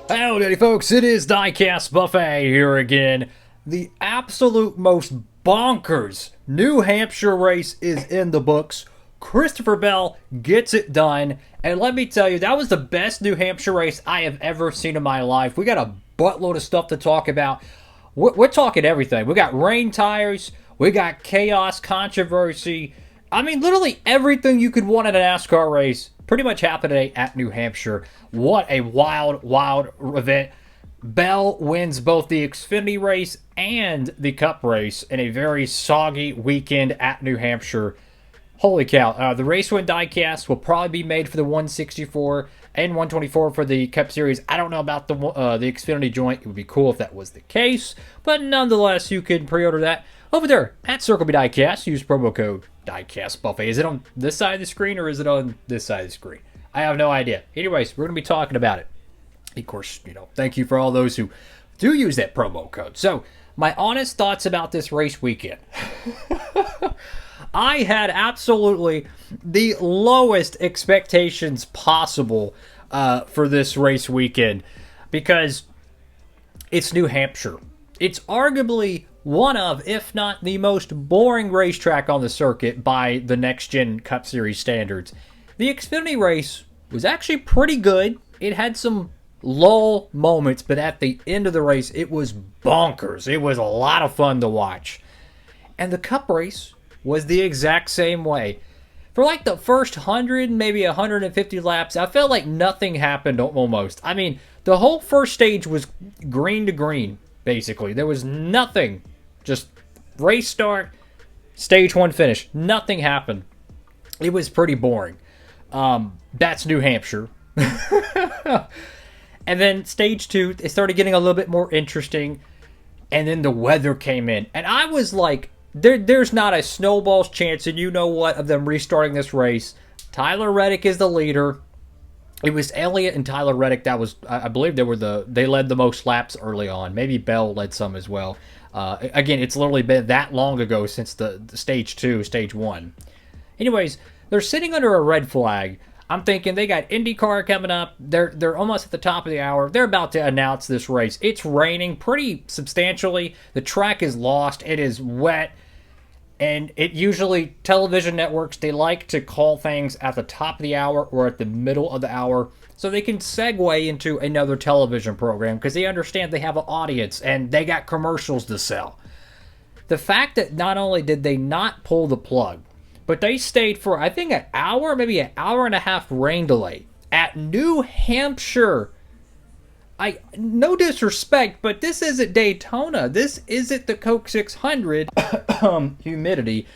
Howdy, folks. It is Diecast Buffet here again. The absolute most bonkers New Hampshire race is in the books. Christopher Bell gets it done. And let me tell you, that was the best New Hampshire race I have ever seen in my life. We got a buttload of stuff to talk about. We're talking everything. We got rain tires. We got chaos, controversy. I mean, literally everything you could want in a NASCAR race pretty much happened today at New Hampshire. What a wild, wild event. Bell wins both the Xfinity race and the Cup race in a very soggy weekend at New Hampshire. Holy cow. The race win diecast will probably be made for the 164 and 124 for the Cup Series. I don't know about the Xfinity joint. It would be cool if that was the case. But nonetheless, you can pre-order that over there at Circle B Diecast. Use promo code Diecast Buffet. Is it on this side of the screen or is it on this side of the screen? I have no idea. Anyways, we're going to be talking about it. Of course, thank you for all those who do use that promo code. So, my honest thoughts about this race weekend. I had absolutely the lowest expectations possible for this race weekend because it's New Hampshire. It's arguably one of, if not the most boring racetrack on the circuit by the next-gen Cup Series standards. The Xfinity race was actually pretty good. It had some lull moments, but at the end of the race, it was bonkers. It was a lot of fun to watch. And the Cup race was the exact same way. For like the first 100, maybe 150 laps, I felt like nothing happened almost. I mean, the whole first stage was green to green, basically. There was nothing. Just race start, stage one finish. Nothing happened. It was pretty boring. That's New Hampshire. And then stage two, it started getting a little bit more interesting. And then the weather came in. And I was like, there's not a snowball's chance, and you know what, of them restarting this race. Tyler Reddick is the leader. It was Elliott and Tyler Reddick that was, I believe they led the most laps early on. Maybe Bell led some as well. Again, it's literally been that long ago since the stage two, stage one. Anyways, they're sitting under a red flag. I'm thinking they got IndyCar coming up. They're almost at the top of the hour. They're about to announce this race. It's raining pretty substantially. The track is lost. It is wet. And it usually, television networks, they like to call things at the top of the hour or at the middle of the hour so they can segue into another television program because they understand they have an audience and they got commercials to sell. The fact that not only did they not pull the plug, but they stayed for, I think, an hour, maybe an hour and a half rain delay at New Hampshire. No disrespect, but this isn't Daytona. This isn't the Coke 600 humidity.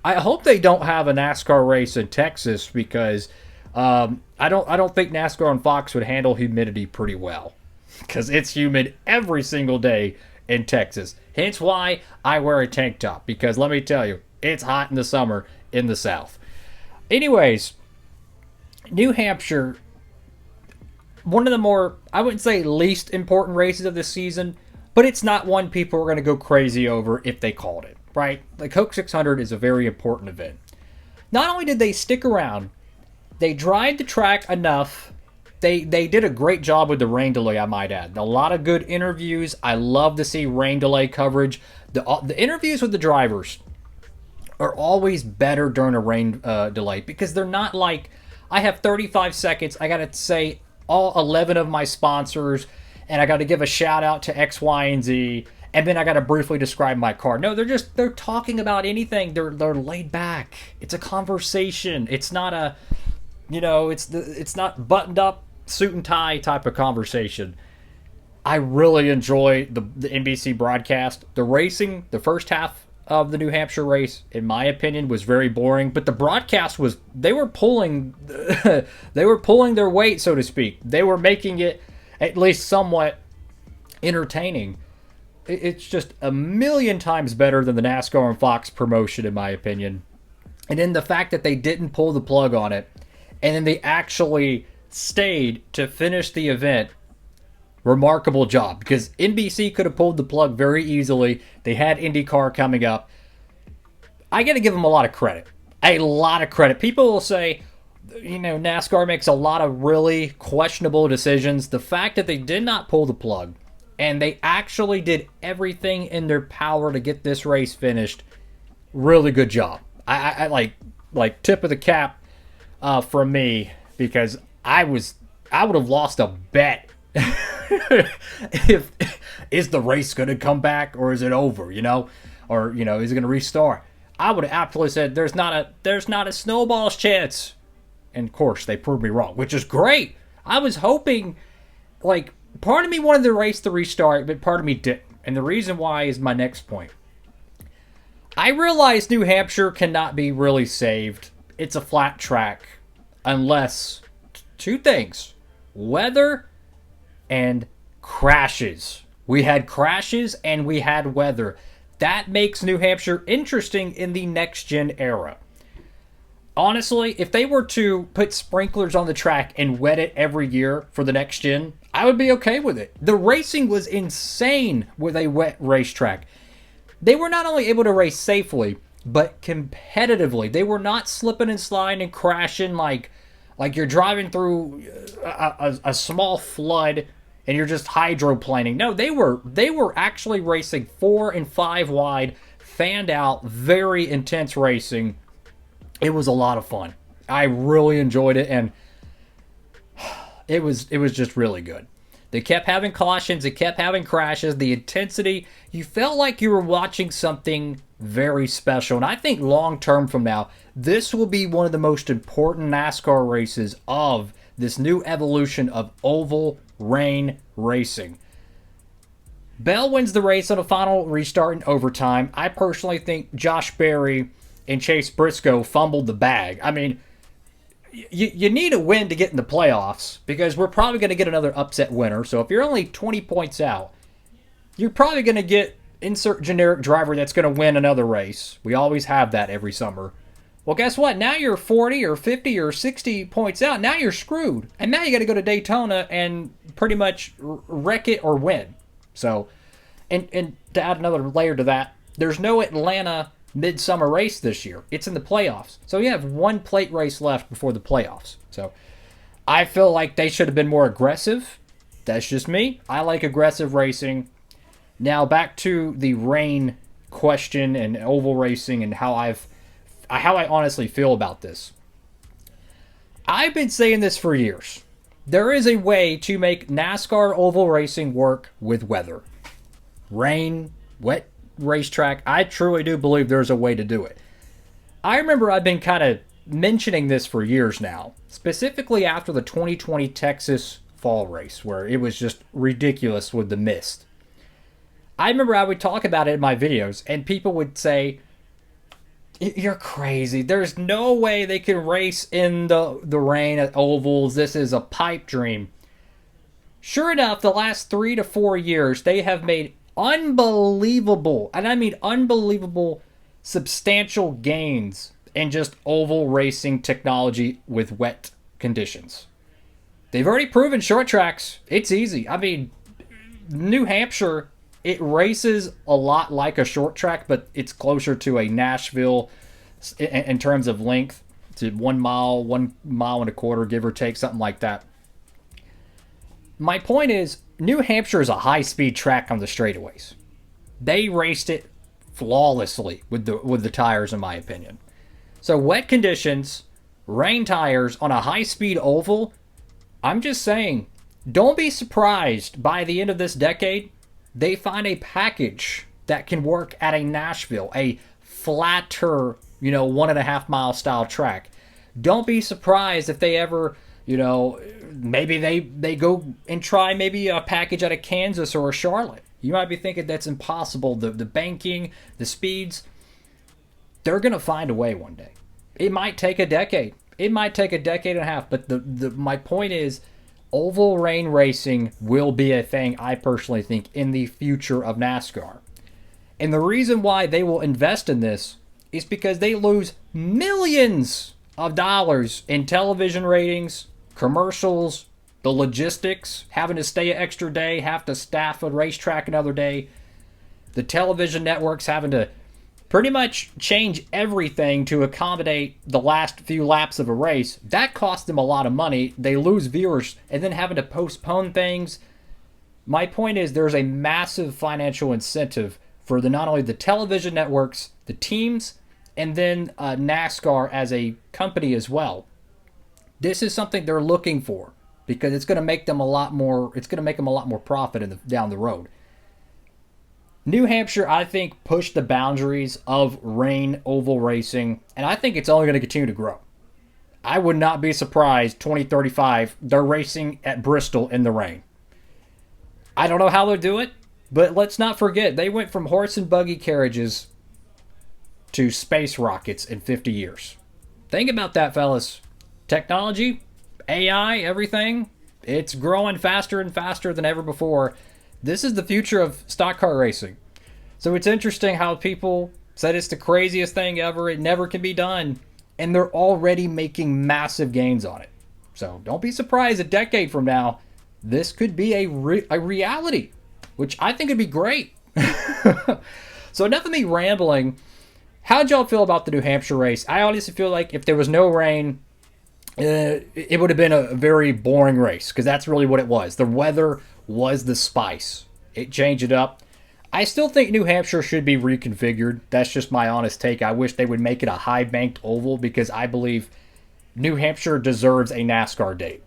I hope they don't have a NASCAR race in Texas because I don't think NASCAR on Fox would handle humidity pretty well because it's humid every single day in Texas. Hence why I wear a tank top because let me tell you, it's hot in the summer in the South. Anyways, New Hampshire, one of the more, I wouldn't say least important races of this season, but it's not one people are going to go crazy over if they called it, right? The Coke 600 is a very important event. Not only did they stick around, they dried the track enough. They did a great job with the rain delay, I might add. A lot of good interviews. I love to see rain delay coverage. The interviews with the drivers are always better during a rain delay because they're not like, I have 35 seconds. I got to say all 11 of my sponsors, and I got to give a shout out to X, Y, and Z, and then I got to briefly describe my car. No, they're talking about anything. They're laid back. It's a conversation. It's not a, it's not buttoned up suit and tie type of conversation. I really enjoy the NBC broadcast. The racing, the first half of the New Hampshire race, in my opinion, was very boring. But the broadcast was, they were pulling their weight, so to speak. They were making it at least somewhat entertaining. It's just a million times better than the NASCAR and Fox promotion, in my opinion. And then the fact that they didn't pull the plug on it, and then they actually stayed to finish the event. Remarkable job, because NBC could have pulled the plug very easily. They had IndyCar coming up. I got to give them a lot of credit. A lot of credit. People will say, NASCAR makes a lot of really questionable decisions. The fact that they did not pull the plug and they actually did everything in their power to get this race finished, really good job. I like tip of the cap from me, because I would have lost a bet if is the race going to come back or is it over, or is it going to restart? I would have absolutely said there's not a snowball's chance. And of course, they proved me wrong, which is great. I was hoping, part of me wanted the race to restart, but part of me didn't. And the reason why is my next point. I realize New Hampshire cannot be really saved. It's a flat track unless two things: weather and crashes. We had crashes and we had weather. That makes New Hampshire interesting in the next-gen era. Honestly, if they were to put sprinklers on the track and wet it every year for the next gen, I would be okay with it. The racing was insane with a wet racetrack. They were not only able to race safely, but competitively. They were not slipping and sliding and crashing like you're driving through a small flood and you're just hydroplaning. No, they were actually racing 4 and 5 wide, fanned out, very intense racing. It was a lot of fun. I really enjoyed it, and it was just really good. They kept having cautions, they kept having crashes, the intensity, you felt like you were watching something very special. And I think long term from now, this will be one of the most important NASCAR races of this new evolution of oval rain racing. Bell wins the race on a final restart in overtime. I personally think Josh Berry and Chase Briscoe fumbled the bag. I mean, you need a win to get in the playoffs, because we're probably going to get another upset winner. So if you're only 20 points out, you're probably going to get insert generic driver that's going to win another race. We always have that every summer. Well, guess what? Now you're 40 or 50 or 60 points out. Now you're screwed. And now you got to go to Daytona and pretty much wreck it or win. So, and to add another layer to that, there's no Atlanta midsummer race this year. It's in the playoffs. So you have one plate race left before the playoffs. So I feel like they should have been more aggressive. That's just me. I like aggressive racing. Now back to the rain question and oval racing and how I honestly feel about this. I've been saying this for years. There is a way to make NASCAR oval racing work with weather. Rain, wet racetrack. I truly do believe there's a way to do it. I remember I've been kind of mentioning this for years now, specifically after the 2020 Texas fall race, where it was just ridiculous with the mist. I remember I would talk about it in my videos, and people would say, "You're crazy. There's no way they can race in the rain at ovals. This is a pipe dream." Sure enough, the last 3 to 4 years, they have made unbelievable, and I mean unbelievable, substantial gains in just oval racing technology with wet conditions. They've already proven short tracks. It's easy. I mean, New Hampshire, it races a lot like a short track, but it's closer to a Nashville in terms of length, to 1 mile, 1 mile and a quarter, give or take, something like that. My point is, New Hampshire is a high-speed track on the straightaways. They raced it flawlessly with the tires, in my opinion. So wet conditions, rain tires on a high-speed oval, I'm just saying, don't be surprised by the end of this decade, they find a package that can work at a Nashville, a flatter, 1.5 mile style track. Don't be surprised if they ever, maybe they go and try maybe a package out of Kansas or a Charlotte. You might be thinking that's impossible. The banking, the speeds, they're going to find a way one day. It might take a decade. It might take a decade and a half. But my point is, oval rain racing will be a thing, I personally think, in the future of NASCAR. And the reason why they will invest in this is because they lose millions of dollars in television ratings, commercials, the logistics, having to stay an extra day, have to staff a racetrack another day, the television networks having to pretty much change everything to accommodate the last few laps of a race. That cost them a lot of money. They lose viewers, and then having to postpone things. My point is there's a massive financial incentive for not only the television networks, the teams, and then NASCAR as a company as well. This is something they're looking for because it's going to make them a lot more. It's going to make them a lot more profit down the road. New Hampshire, I think, pushed the boundaries of rain oval racing, and I think it's only going to continue to grow. I would not be surprised 2035 they're racing at Bristol in the rain. I don't know how they'll do it, but let's not forget they went from horse and buggy carriages to space rockets in 50 years. Think about that, fellas. Technology, AI, everything, it's growing faster and faster than ever before. This is the future of stock car racing. So it's interesting how people said it's the craziest thing ever. It never can be done. And they're already making massive gains on it. So don't be surprised a decade from now, this could be a reality, which I think would be great. So enough of me rambling. How'd y'all feel about the New Hampshire race? I honestly feel like if there was no rain, it would have been a very boring race because that's really what it was. The weather was the spice. It changed it up. I still think New Hampshire should be reconfigured. That's just my honest take. I wish they would make it a high-banked oval because I believe New Hampshire deserves a NASCAR date.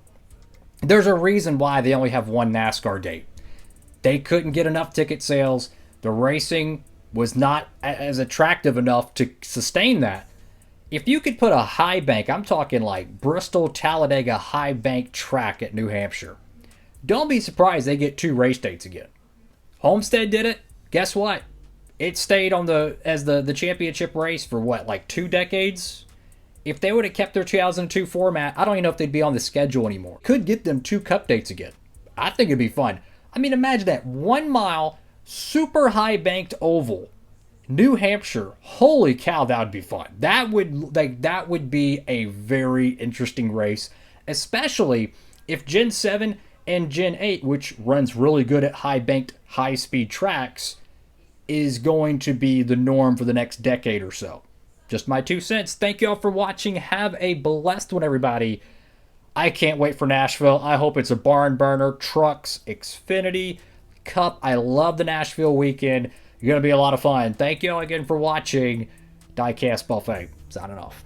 There's a reason why they only have one NASCAR date. They couldn't get enough ticket sales. The racing was not as attractive enough to sustain that. If you could put a high bank, I'm talking like Bristol, Talladega high bank track at New Hampshire, don't be surprised they get 2 race dates again. Homestead did it. Guess what? It stayed on as the championship race for what, like 2 decades? If they would have kept their 2002 format, I don't even know if they'd be on the schedule anymore. Could get them 2 cup dates again. I think it'd be fun. I mean, imagine that 1 mile, super high banked oval, New Hampshire. Holy cow, that would be fun. That would be a very interesting race, especially if Gen 7 and Gen 8, which runs really good at high banked, high speed tracks, is going to be the norm for the next decade or so. Just my 2 cents. Thank you all for watching. Have a blessed one, everybody. I can't wait for Nashville. I hope it's a barn burner. Trucks, Xfinity, Cup. I love the Nashville weekend. It's going to be a lot of fun. Thank you all again for watching. Diecast Buffet. Signing off.